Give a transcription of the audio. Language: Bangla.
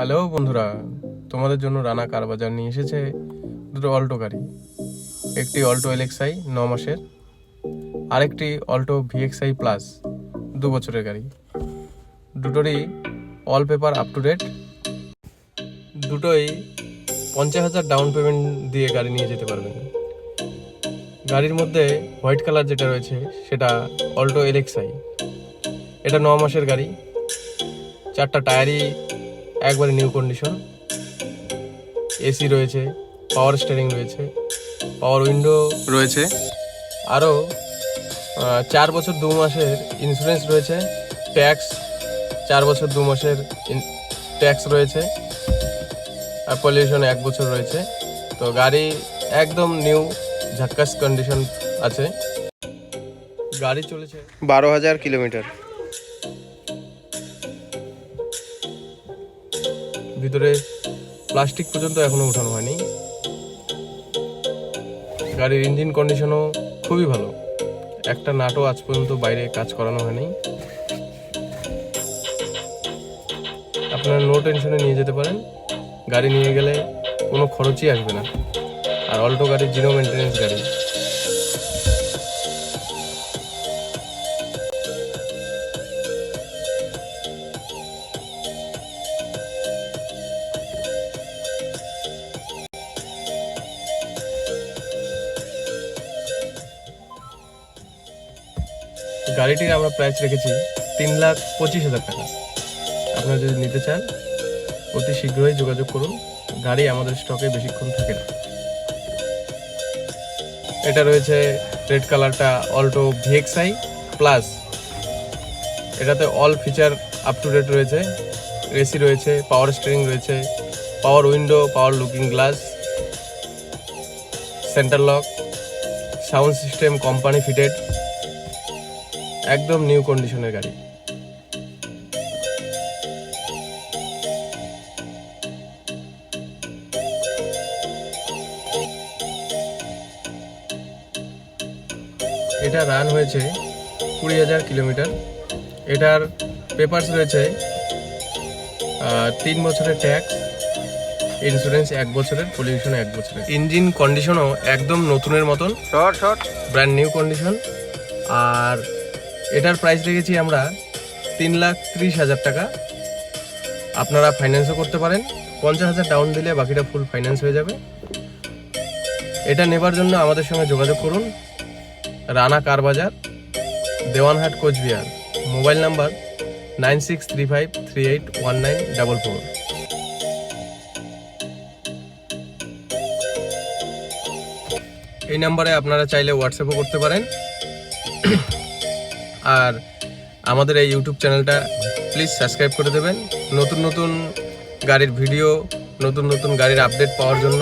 হ্যালো বন্ধুরা, তোমাদের জন্য রানা কার বাজার নিয়ে এসেছে দুটো অল্টো গাড়ি। একটি অল্টো এলএক্সআই 9 মাসের, আরেকটি অল্টো ভিএক্সআই প্লাস 2 বছরের গাড়ি। দুটোরই all paper up to date. দুটোই 50,000 ডাউন পেমেন্ট দিয়ে গাড়ি নিয়ে যেতে পারবেন। গাড়ির মধ্যে হোয়াইট কালার যেটা রয়েছে সেটা অল্টো এলএক্সআই। এটা 9 মাসের গাড়ি। 4টা টায়ারই একবারে নিউ কন্ডিশন। এসি রয়েছে, পাওয়ার স্টিয়ারিং রয়েছে, পাওয়ার উইন্ডো রয়েছে, আরও 4 বছর 2 মাসের ইন্স্যুরেন্স রয়েছে। ট্যাক্স 4 বছর 2 মাসের ট্যাক্স রয়েছে, আর পলিউশন 1 বছর রয়েছে। তো গাড়ি একদম নিউ ঝাক্কাস কন্ডিশন আছে। গাড়ি চলেছে 12,000 কিলোমিটার। ভিতরে প্লাস্টিক পর্যন্ত এখনো উঠানো হয়নি। গাড়ির ইঞ্জিন কন্ডিশনও খুবই ভালো, একটা নাটও আজ পর্যন্ত বাইরে কাজ করানো হয়নি। আপনারা নো টেনশনে নিয়ে যেতে পারেন। গাড়ি নিয়ে গেলে কোনো খরচই আসবে না। আর অল্টো গাড়ি জিরো মেনটেন্যান্স গাড়ি। গাড়িটির আমরা প্রাইস রেখেছি 3,25,000 টাকা। আপনারা যদি নিতে চান অতি শীঘ্রই যোগাযোগ করুন। গাড়ি আমাদের স্টকে বেশিক্ষণ থাকে না। এটা রয়েছে রেড কালারটা অল্টো ভিএক্সআই প্লাস। এটাতে all feature up to date রয়েছে। এসি রয়েছে, পাওয়ার স্টিয়ারিং রয়েছে, power window, power looking glass, centre lock, sound system company fitted, একদম নিউ কন্ডিশনের গাড়ি। এটা রান হয়েছে 20,000 কিলোমিটার। এটার পেপারস রয়েছে 3 বছরের ট্যাক্স, ইন্স্যুরেন্স 1 বছরের, পলিউশন 1 বছরের। ইঞ্জিন কন্ডিশনও একদম নতুনের মতন, ব্র্যান্ড নিউ কন্ডিশন। আর এটার প্রাইস রেখেছি আমরা 3,30,000 টাকা। আপনারা ফাইন্যান্সও করতে পারেন। 50,000 ডাউন দিলে বাকিটা ফুল ফাইন্যান্স হয়ে যাবে। এটা নেবার জন্য আমাদের সঙ্গে যোগাযোগ করুন। রানা কার বাজার, দেওয়ানহাট, কোচবিহার। Mobile number 9635381944। এই নাম্বারে আপনারা চাইলে হোয়াটসঅ্যাপও করতে পারেন। আর আমাদের এই ইউটিউব চ্যানেলটা প্লিজ সাবস্ক্রাইব করে দেবেন। নতুন নতুন গাড়ির ভিডিও, নতুন নতুন গাড়ির আপডেট পাওয়ার জন্য